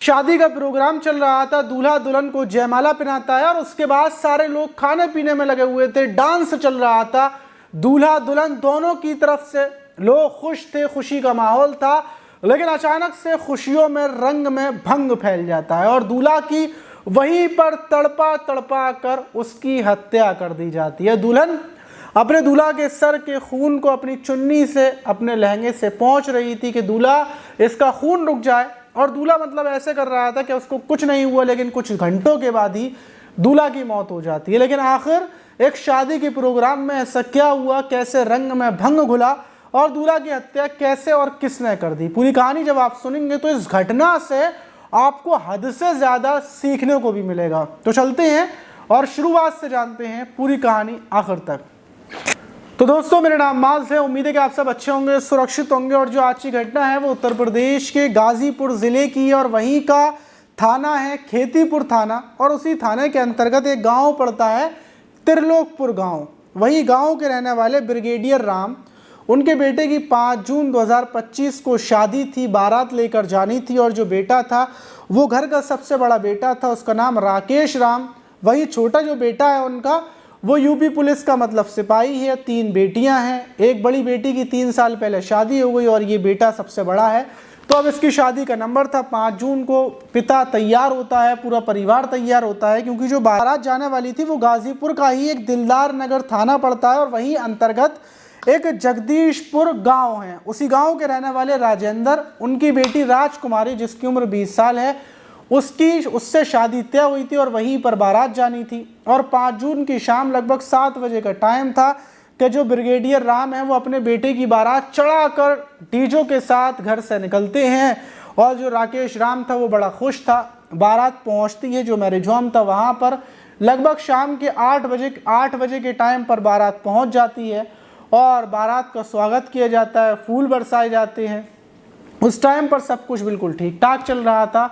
शादी का प्रोग्राम चल रहा था। दूल्हा दुल्हन को जयमाला पहनाता है और उसके बाद सारे लोग खाने पीने में लगे हुए थे, डांस चल रहा था। दूल्हा दुल्हन दोनों की तरफ से लोग खुश थे, खुशी का माहौल था। लेकिन अचानक से खुशियों में रंग में भंग फैल जाता है और दूल्हा की वहीं पर तड़पा तड़पा कर उसकी हत्या कर दी जाती है। दुल्हन अपने दूल्हा के सर के खून को अपनी चुन्नी से, अपने लहंगे से पोंछ रही थी कि दूल्हा इसका खून रुक जाए। और दूल्हा मतलब ऐसे कर रहा था कि उसको कुछ नहीं हुआ, लेकिन कुछ घंटों के बाद ही दूल्हा की मौत हो जाती है। लेकिन आखिर एक शादी के प्रोग्राम में ऐसा क्या हुआ, कैसे रंग में भंग घुला और दूल्हा की हत्या कैसे और किसने कर दी, पूरी कहानी जब आप सुनेंगे तो इस घटना से आपको हद से ज्यादा सीखने को भी मिलेगा। तो चलते हैं और शुरुआत से जानते हैं पूरी कहानी आखिर तक। तो दोस्तों, मेरा नाम माज है। उम्मीद है कि आप सब अच्छे होंगे, सुरक्षित होंगे। और जो आज की घटना है वो उत्तर प्रदेश के गाजीपुर जिले की और वहीं का थाना है खेतीपुर थाना, और उसी थाने के अंतर्गत एक गांव पड़ता है त्रिलोकपुर गांव। वही गांव के रहने वाले ब्रिगेडियर राम, उनके बेटे की 5 जून 2025 को शादी थी, बारात लेकर जानी थी। और जो बेटा था वो घर का सबसे बड़ा बेटा था, उसका नाम राकेश राम। वही छोटा जो बेटा है उनका, वो यूपी पुलिस का मतलब सिपाही है। 3 बेटियां हैं। एक बड़ी बेटी की 3 साल पहले शादी हो गई और ये बेटा सबसे बड़ा है। तो अब इसकी शादी का नंबर था। 5 जून को पिता तैयार होता है, पूरा परिवार तैयार होता है, क्योंकि जो बारात जाने वाली थी वो गाजीपुर का ही एक दिलदार नगर थाना पड़ता है और वहीं अंतर्गत एक जगदीशपुर गांव है। उसी गांव के रहने वाले राजेंद्र, उनकी बेटी राजकुमारी जिसकी उम्र 20 साल है, उससे शादी तय हुई थी और वहीं पर बारात जानी थी। और 5 जून की शाम लगभग 7 बजे का टाइम था कि जो ब्रिगेडियर राम है वो अपने बेटे की बारात चढ़ाकर डीजो के साथ घर से निकलते हैं। और जो राकेश राम था वो बड़ा खुश था। बारात पहुंचती है, जो मैरिज होम था वहां पर लगभग शाम के 8 बजे के टाइम पर बारात पहुंच जाती है और बारात का स्वागत किया जाता है, फूल बरसाए जाते हैं। उस टाइम पर सब कुछ बिल्कुल ठीक ठाक चल रहा था।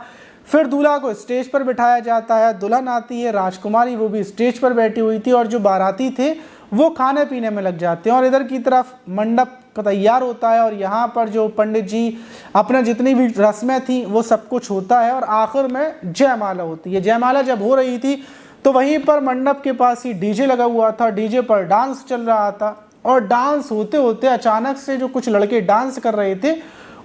फिर दूल्हा को स्टेज पर बिठाया जाता है, दुल्हन आती है राजकुमारी, वो भी स्टेज पर बैठी हुई थी। और जो बाराती थे वो खाने पीने में लग जाते हैं और इधर की तरफ मंडप का तैयार होता है और यहाँ पर जो पंडित जी अपना जितनी भी रस्में थी वो सब कुछ होता है और आखिर में जयमाला होती है। जयमाला जब हो रही थी तो वहीं पर मंडप के पास ही डीजे लगा हुआ था, डीजे पर डांस चल रहा था। और डांस होते होते अचानक से जो कुछ लड़के डांस कर रहे थे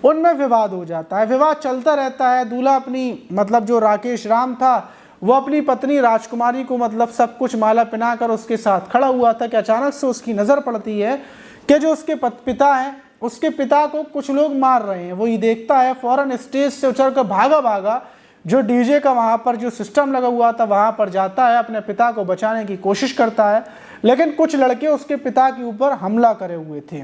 उनमें विवाद हो जाता है। विवाद चलता रहता है। दूल्हा अपनी मतलब जो राकेश राम था वो अपनी पत्नी राजकुमारी को मतलब सब कुछ माला पहनाकर उसके साथ खड़ा हुआ था कि अचानक से उसकी नज़र पड़ती है कि जो उसके पिता हैं, उसके पिता को कुछ लोग मार रहे हैं। वो ये देखता है, फौरन स्टेज से उछलकर भागा जो डीजे का वहाँ पर जो सिस्टम लगा हुआ था वहाँ पर जाता है, अपने पिता को बचाने की कोशिश करता है। लेकिन कुछ लड़के उसके पिता के ऊपर हमला करे हुए थे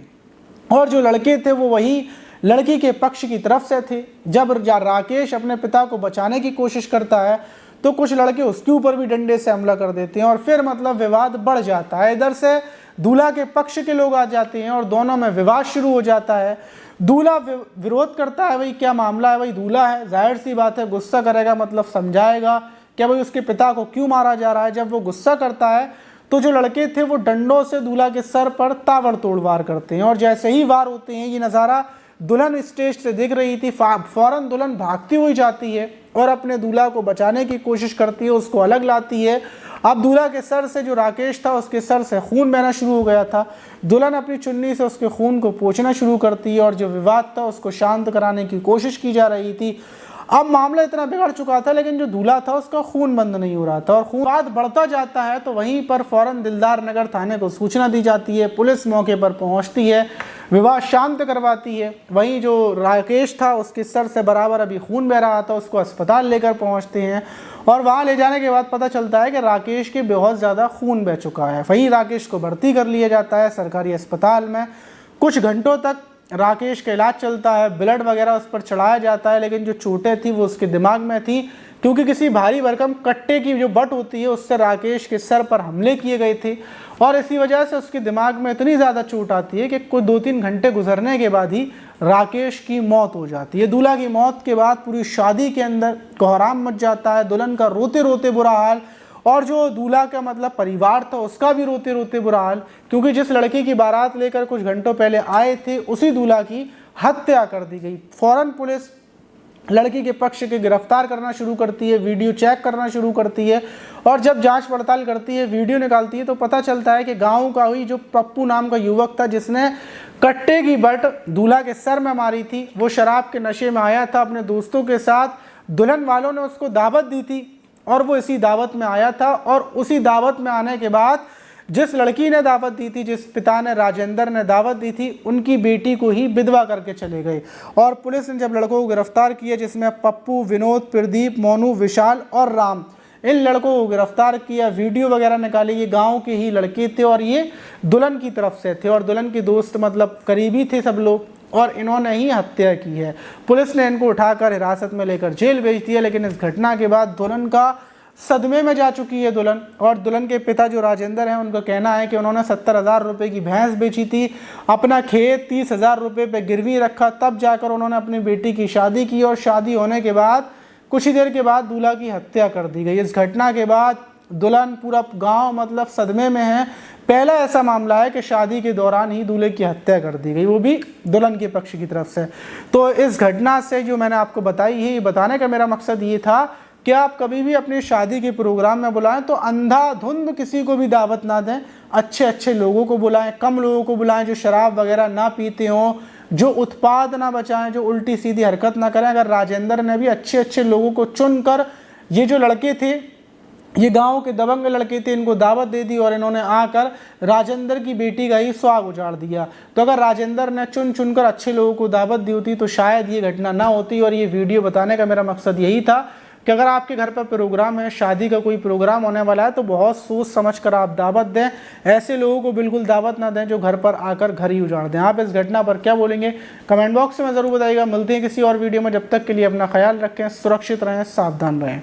और जो लड़के थे वो वही लड़की के पक्ष की तरफ से थे। जब राकेश अपने पिता को बचाने की कोशिश करता है तो कुछ लड़के उसके ऊपर भी डंडे से हमला कर देते हैं और फिर मतलब विवाद बढ़ जाता है। इधर से दूल्हा के पक्ष के लोग आ जाते हैं और दोनों में विवाद शुरू हो जाता है। दूल्हा विरोध करता है, भाई क्या मामला है, भाई दूल्हा है, जाहिर सी बात है गुस्सा करेगा, मतलब समझाएगा कि भाई उसके पिता को क्यों मारा जा रहा है। जब वो गुस्सा करता है तो जो लड़के थे वो डंडों से दूल्हा के सर पर ताबड़तोड़ वार करते हैं और जैसे ही वार होते हैं, ये नज़ारा दुल्हन स्टेज से दिख रही थी, फौरन दुल्हन भागती हुई जाती है और अपने दूल्हा को बचाने की कोशिश करती है, उसको अलग लाती है। अब दूल्हा के सर से जो राकेश था उसके सर से खून बहना शुरू हो गया था। दुल्हन अपनी चुन्नी से उसके खून को पोंछना शुरू करती है और जो विवाद था उसको शांत कराने की कोशिश की जा रही थी। अब मामला इतना बिगड़ चुका था लेकिन जो दूल्हा था उसका खून बंद नहीं हो रहा था और खून विवाद बढ़ता जाता है। तो वहीं पर फौरन दिलदार नगर थाने को सूचना दी जाती है, पुलिस मौके पर पहुंचती है, विवाद शांत करवाती है। वहीं जो राकेश था उसके सर से बराबर अभी खून बह रहा था, उसको अस्पताल लेकर पहुंचते हैं और वहां ले जाने के बाद पता चलता है कि राकेश के बहुत ज़्यादा खून बह चुका है। वहीं राकेश को भर्ती कर लिया जाता है सरकारी अस्पताल में। कुछ घंटों तक राकेश का इलाज चलता है, ब्लड वगैरह उस पर चढ़ाया जाता है, लेकिन जो चोटें थी वो उसके दिमाग में थी, क्योंकि किसी भारी भरकम कट्टे की जो बट होती है उससे राकेश के सर पर हमले किए गए थे और इसी वजह से उसके दिमाग में इतनी ज़्यादा चोट आती है कि कुछ 2-3 घंटे गुजरने के बाद ही राकेश की मौत हो जाती है। दूल्हा की मौत के बाद पूरी शादी के अंदर कोहराम मच जाता है, दुल्हन का रोते रोते बुरा हाल और जो दूल्हा का मतलब परिवार था उसका भी रोते रोते बुरा हाल, क्योंकि जिस लड़की की बारात लेकर कुछ घंटों पहले आए थे उसी दूल्हा की हत्या कर दी गई। फौरन पुलिस लड़की के पक्ष के गिरफ्तार करना शुरू करती है, वीडियो चेक करना शुरू करती है और जब जांच पड़ताल करती है, वीडियो निकालती है तो पता चलता है कि गांव का ही जो पप्पू नाम का युवक था जिसने कट्टे की बट दूल्हा के सर में मारी थी, वो शराब के नशे में आया था अपने दोस्तों के साथ। दुल्हन वालों ने उसको दावत दी थी और वो इसी दावत में आया था और उसी दावत में आने के बाद जिस लड़की ने दावत दी थी, जिस पिता ने, राजेंद्र ने दावत दी थी, उनकी बेटी को ही विधवा करके चले गए। और पुलिस ने जब लड़कों को गिरफ्तार किया, जिसमें पप्पू, विनोद, प्रदीप, मोनू, विशाल और राम, इन लड़कों को गिरफ्तार किया, वीडियो वगैरह निकाली। ये गांव के ही लड़के थे और ये दुल्हन की तरफ से थे और दुल्हन के दोस्त मतलब करीबी थे सब लोग, और इन्होंने ही हत्या की है। पुलिस ने इनको उठाकर हिरासत में लेकर जेल भेज दिया। लेकिन इस घटना के बाद दुल्हन का सदमे में जा चुकी है दुल्हन, और दुल्हन के पिता जो राजेंद्र हैं उनका कहना है कि उन्होंने 70,000 रुपये की भैंस बेची थी, अपना खेत 30,000 रुपये पे गिरवी रखा, तब जाकर उन्होंने अपनी बेटी की शादी की और शादी होने के बाद कुछ ही देर के बाद दूल्हा की हत्या कर दी गई। इस घटना के बाद दुल्हन, पूरा गांव मतलब सदमे में है। पहला ऐसा मामला है कि शादी के दौरान ही दूल्हे की हत्या कर दी गई, वो भी दुल्हन के पक्ष की तरफ से। तो इस घटना से जो मैंने आपको बताई है, ये बताने का मेरा मकसद ये था कि आप कभी भी अपनी शादी के प्रोग्राम में बुलाएं तो अंधाधुंध किसी को भी दावत ना दें, अच्छे अच्छे लोगों को बुलाएं, कम लोगों को बुलाएं जो शराब वगैरह ना पीते हों, जो उत्पाद ना बचाएं, जो उल्टी सीधी हरकत ना करें। अगर राजेंद्र ने भी अच्छे अच्छे लोगों को चुनकर, ये जो लड़के थे, ये गांव के दबंग लड़के थे, इनको दावत दे दी और इन्होंने आकर राजेंद्र की बेटी का ही स्वाग उजाड़ दिया। तो अगर राजेंद्र ने चुन चुनकर अच्छे लोगों को दावत दी होती तो शायद ये घटना ना होती। और ये वीडियो बताने का मेरा मकसद यही था कि अगर आपके घर पर प्रोग्राम है, शादी का कोई प्रोग्राम होने वाला है, तो बहुत सोच समझ कर आप दावत दें। ऐसे लोगों को बिल्कुल दावत ना दें जो घर पर आकर घर ही उजाड़ दें। आप इस घटना पर क्या बोलेंगे कमेंट बॉक्स में ज़रूर बताइएगा। मिलते हैं किसी और वीडियो में, जब तक के लिए अपना ख्याल रखें, सुरक्षित रहें, सावधान रहें।